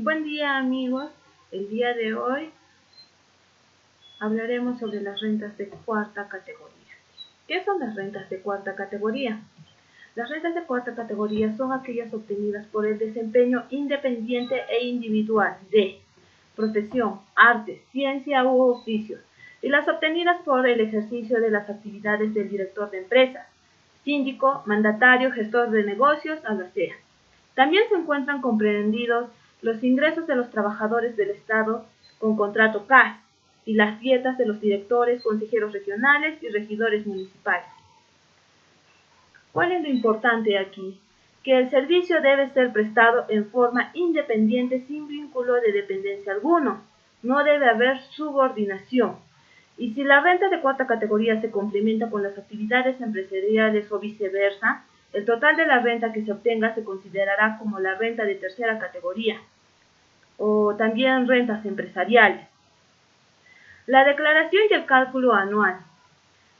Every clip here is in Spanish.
Buen día amigos, el día de hoy hablaremos sobre las rentas de cuarta categoría. ¿Qué son las rentas de cuarta categoría? Las rentas de cuarta categoría son aquellas obtenidas por el desempeño independiente e individual de profesión, arte, ciencia u oficio, y las obtenidas por el ejercicio de las actividades del director de empresas, síndico, mandatario, gestor de negocios, albacea. También se encuentran comprendidos los ingresos de los trabajadores del Estado con contrato CAS y las dietas de los directores, consejeros regionales y regidores municipales. ¿Cuál es lo importante aquí? Que el servicio debe ser prestado en forma independiente sin vínculo de dependencia alguno. No debe haber subordinación. Y si la renta de cuarta categoría se complementa con las actividades empresariales o viceversa, el total de la renta que se obtenga se considerará como la renta de tercera categoría o también rentas empresariales. La declaración y el cálculo anual.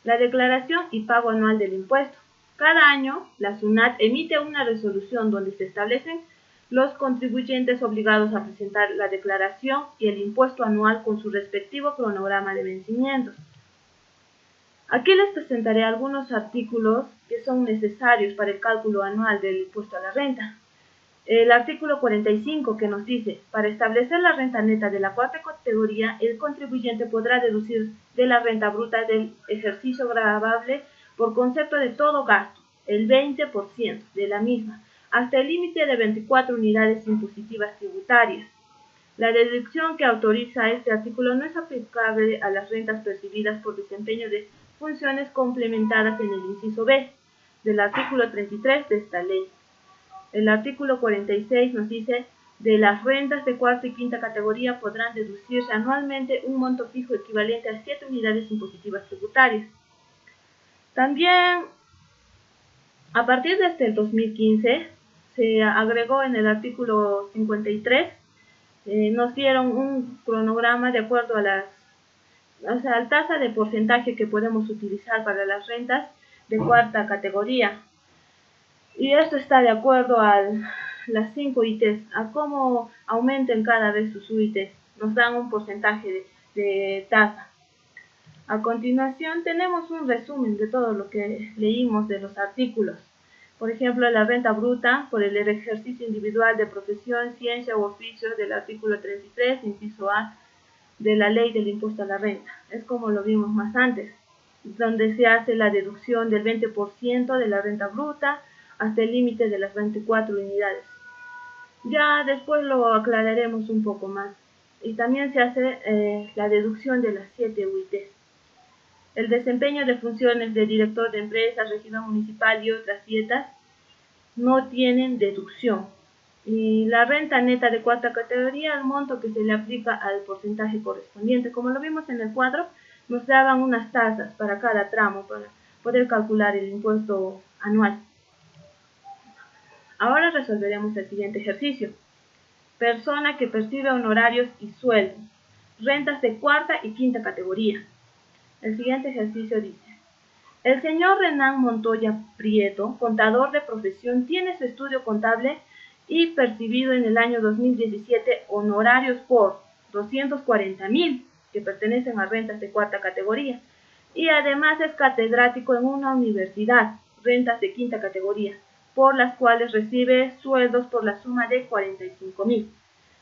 La declaración y pago anual del impuesto. Cada año, la SUNAT emite una resolución donde se establecen los contribuyentes obligados a presentar la declaración y el impuesto anual con su respectivo cronograma de vencimientos. Aquí les presentaré algunos artículos que son necesarios para el cálculo anual del impuesto a la renta. El artículo 45 que nos dice, para establecer la renta neta de la cuarta categoría, el contribuyente podrá deducir de la renta bruta del ejercicio gravable por concepto de todo gasto, el 20% de la misma, hasta el límite de 24 unidades impositivas tributarias. La deducción que autoriza este artículo no es aplicable a las rentas percibidas por desempeño de funciones complementadas en el inciso B del artículo 33 de esta ley. El artículo 46 nos dice, de las rentas de cuarta y quinta categoría podrán deducirse anualmente un monto fijo equivalente a 7 unidades impositivas tributarias. También, a partir de este 2015, se agregó en el artículo 53, nos dieron un cronograma de acuerdo a la tasa de porcentaje que podemos utilizar para las rentas de cuarta categoría. Y esto está de acuerdo a las 5 ITs, a cómo aumenten cada vez sus ITs. Nos dan un porcentaje de tasa. A continuación tenemos un resumen de todo lo que leímos de los artículos. Por ejemplo, la renta bruta por el ejercicio individual de profesión, ciencia u oficio del artículo 33, inciso A, de la ley del impuesto a la renta. Es como lo vimos más antes, donde se hace la deducción del 20% de la renta bruta hasta el límite de las 24 unidades. Ya después lo aclararemos un poco más. Y también se hace la deducción de las 7 UITs. El desempeño de funciones de director de empresas, regidor municipal y otras dietas no tienen deducción. Y la renta neta de cuarta categoría, el monto que se le aplica al porcentaje correspondiente. Como lo vimos en el cuadro, nos daban unas tasas para cada tramo para poder calcular el impuesto anual. Ahora resolveremos el siguiente ejercicio. Persona que percibe honorarios y sueldos. Rentas de cuarta y quinta categoría. El siguiente ejercicio dice: el señor Renan Montoya Prieto, contador de profesión, tiene su estudio contable y percibido en el año 2017 honorarios por 240,000 que pertenecen a rentas de cuarta categoría, y además es catedrático en una universidad, rentas de quinta categoría, por las cuales recibe sueldos por la suma de 45,000.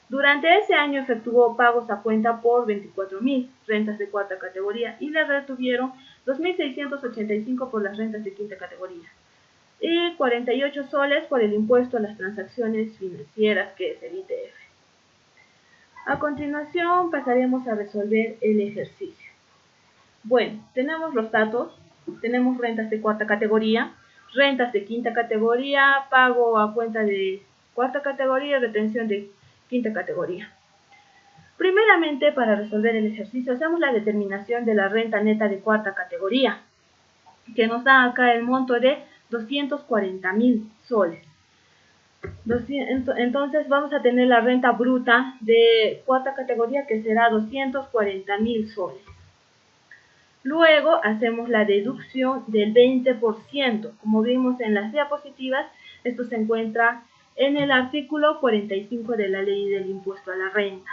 Durante ese año efectuó pagos a cuenta por 24,000 rentas de cuarta categoría y le retuvieron 2,685 por las rentas de quinta categoría y 48 soles por el impuesto a las transacciones financieras, que es el ITF. A continuación pasaremos a resolver el ejercicio. Bueno, tenemos los datos, tenemos rentas de cuarta categoría, rentas de quinta categoría, pago a cuenta de cuarta categoría y retención de quinta categoría. Primeramente, para resolver el ejercicio, hacemos la determinación de la renta neta de cuarta categoría, que nos da acá el monto de 240,000 soles. Entonces vamos a tener la renta bruta de cuarta categoría, que será 240,000 soles. Luego hacemos la deducción del 20%. Como vimos en las diapositivas, esto se encuentra en el artículo 45 de la ley del impuesto a la renta.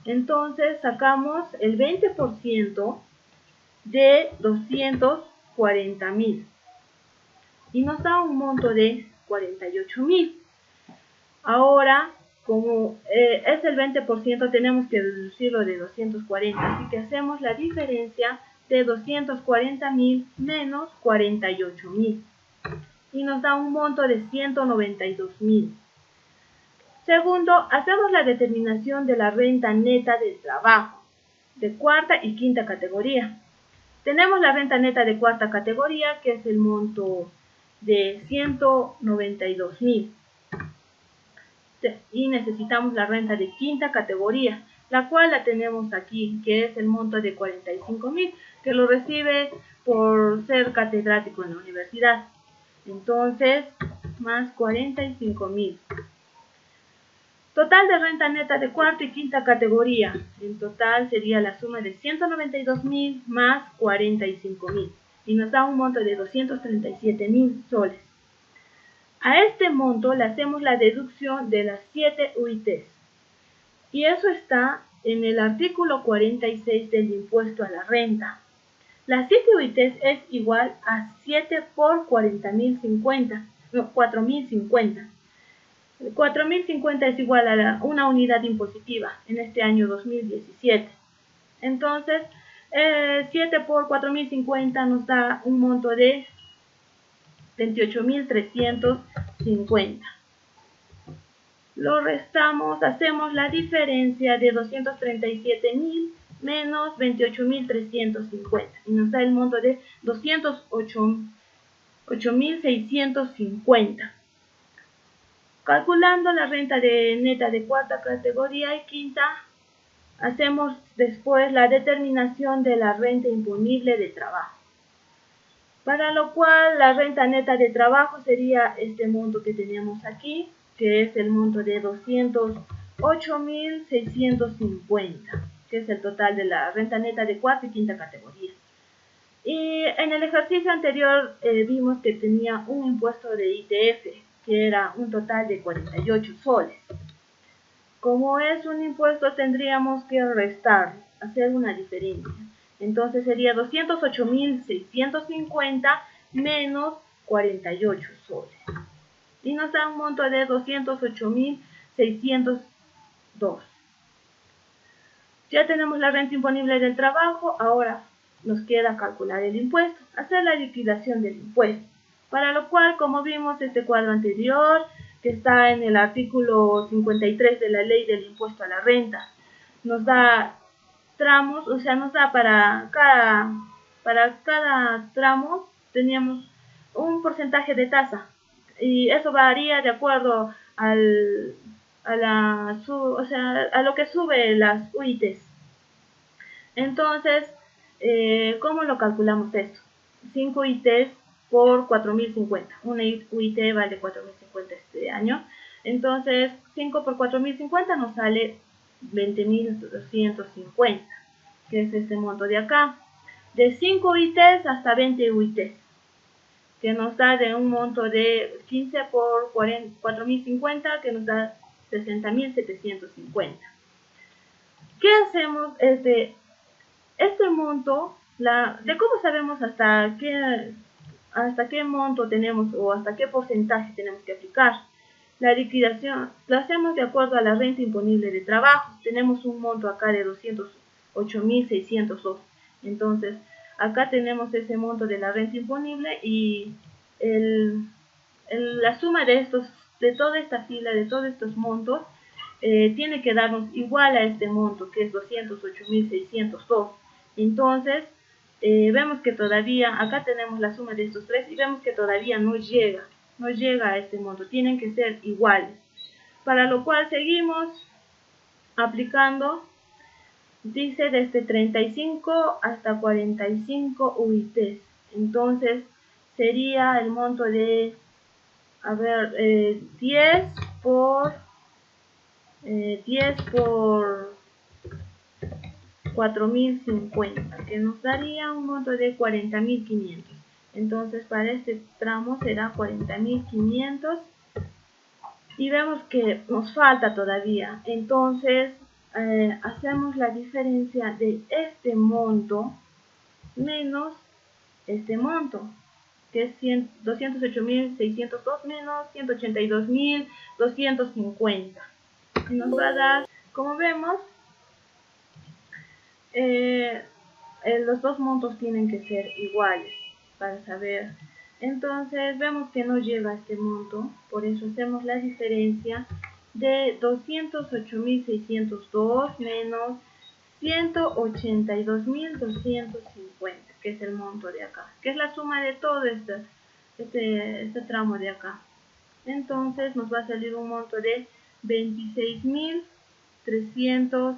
Entonces sacamos el 20% de 240.000 y nos da un monto de 48.000. Ahora, como es el 20%, tenemos que deducirlo de 240, así que hacemos la diferencia de 240.000 menos 48.000 y nos da un monto de 192.000. Segundo, hacemos la determinación de la renta neta del trabajo de cuarta y quinta categoría. Tenemos la renta neta de cuarta categoría, que es el monto de 192.000. Y necesitamos la renta de quinta categoría, la cual la tenemos aquí, que es el monto de 45.000, que lo recibe por ser catedrático en la universidad. Entonces, más 45.000. Total de renta neta de cuarta y quinta categoría. En total sería la suma de 192.000 más 45.000. Y nos da un monto de 237.000 soles. A este monto le hacemos la deducción de las 7 UITs. Y eso está en el artículo 46 del impuesto a la renta. Las 7 UITs es igual a 7 por 4.050. 4.050 es igual a una unidad impositiva en este año 2017. Entonces, 7 por 4.050 nos da un monto de 28.350. Lo restamos, hacemos la diferencia de 237.000 menos 28.350 y nos da el monto de 208.650. Calculando la renta neta de cuarta categoría y quinta, hacemos después la determinación de la renta imponible de trabajo. Para lo cual la renta neta de trabajo sería este monto que tenemos aquí, que es el monto de 208.650, que es el total de la renta neta de cuarta y quinta categoría. Y en el ejercicio anterior vimos que tenía un impuesto de ITF, que era un total de 48 soles. Como es un impuesto, tendríamos que restar, hacer una diferencia. Entonces sería 208.650 menos 48 soles. Y nos da un monto de 208.602. Ya tenemos la renta imponible del trabajo, ahora nos queda calcular el impuesto, hacer la liquidación del impuesto. Para lo cual, como vimos este cuadro anterior, que está en el artículo 53 de la ley del impuesto a la renta, nos da tramos, o sea, nos da para cada tramo teníamos un porcentaje de tasa y eso varía de acuerdo a lo que sube las UITs. Entonces, ¿cómo lo calculamos esto? 5 UITs por 4.050. Una UIT vale 4.050 este año. Entonces, 5 por 4.050 nos sale 20.250, que es este monto de acá. De 5 UITs hasta 20 UITs, que nos da de un monto de 15 por 4.050, que nos da 60.750. ¿Qué hacemos? Este monto, de cómo sabemos hasta qué monto tenemos o hasta qué porcentaje tenemos que aplicar. La liquidación lo hacemos de acuerdo a la renta imponible de trabajo. Tenemos un monto acá de 208.602. Entonces, acá tenemos ese monto de la renta imponible y la suma de toda esta fila, de todos estos montos, tiene que darnos igual a este monto, que es 208.602. Entonces, vemos que todavía, acá tenemos la suma de estos tres y vemos que todavía no llega a este monto, tienen que ser iguales. Para lo cual seguimos aplicando, dice desde 35 hasta 45 UITs. Entonces, sería el monto de, 10 por 4.050, que nos daría un monto de 40.500. Entonces, para este tramo será 40.500 y vemos que nos falta todavía. Entonces hacemos la diferencia de este monto menos este monto, que es 208.602 menos 182.250. Y nos va a dar, como vemos, los dos montos tienen que ser iguales para saber. Entonces vemos que no llega a este monto, por eso hacemos la diferencia de 208.602 menos 182.250, que es el monto de acá, que es la suma de todo este tramo de acá. Entonces nos va a salir un monto de 26.350,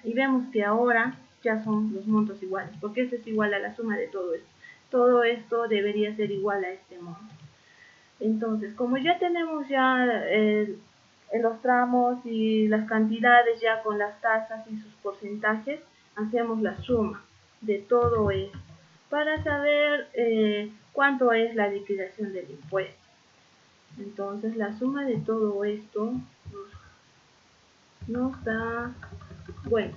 y vemos que ahora ya son los montos iguales, porque este es igual a la suma de todo esto. Todo esto debería ser igual a este monto. Entonces, como ya tenemos los tramos y las cantidades ya con las tasas y sus porcentajes, hacemos la suma de todo esto para saber cuánto es la liquidación del impuesto. Entonces, la suma de todo esto nos da, bueno,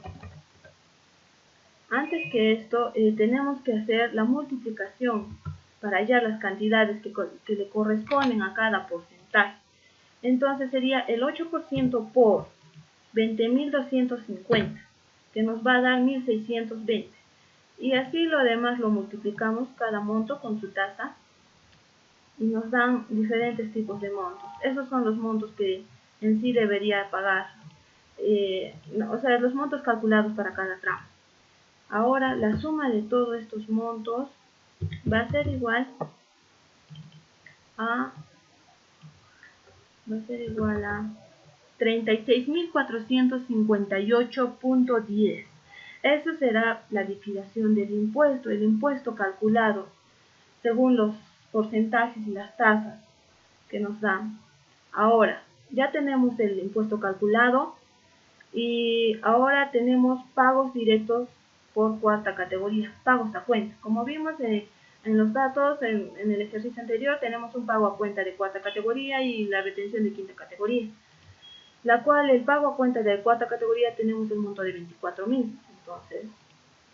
antes que esto tenemos que hacer la multiplicación para hallar las cantidades que le corresponden a cada porcentaje. Entonces sería el 8% por 20.250, que nos va a dar 1.620. Y así lo demás lo multiplicamos cada monto con su tasa y nos dan diferentes tipos de montos. Esos son los montos que en sí debería pagar, o sea, los montos calculados para cada tramo. Ahora la suma de todos estos montos va a ser igual a 36.458.10. Eso será la liquidación del impuesto, el impuesto calculado según los porcentajes y las tasas que nos dan. Ahora, ya tenemos el impuesto calculado y ahora tenemos pagos directos por cuarta categoría, pagos a cuenta. Como vimos en los datos, en el ejercicio anterior, tenemos un pago a cuenta de cuarta categoría y la retención de quinta categoría, la cual el pago a cuenta de cuarta categoría tenemos el monto de 24.000. Entonces,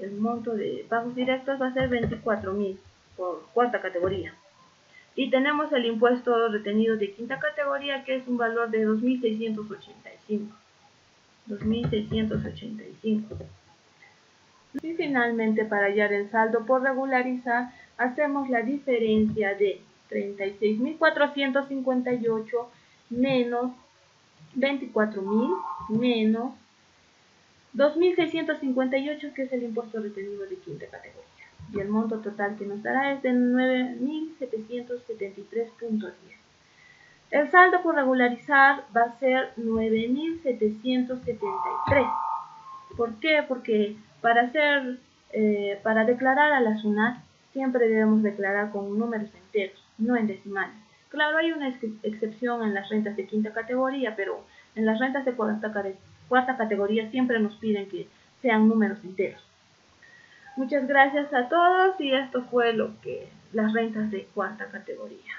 el monto de pagos directos va a ser 24.000 por cuarta categoría. Y tenemos el impuesto retenido de quinta categoría, que es un valor de 2.685. 2.685. Y finalmente, para hallar el saldo por regularizar, hacemos la diferencia de 36.458 menos 24.000 menos 2.658, que es el impuesto retenido de quinta categoría. Y el monto total que nos dará es de 9.773.10. El saldo por regularizar va a ser 9.773. ¿Por qué? Porque para declarar a la SUNAT siempre debemos declarar con números enteros, no en decimales. Claro, hay una excepción en las rentas de quinta categoría, pero en las rentas de cuarta categoría siempre nos piden que sean números enteros. Muchas gracias a todos, y esto fue las rentas de cuarta categoría.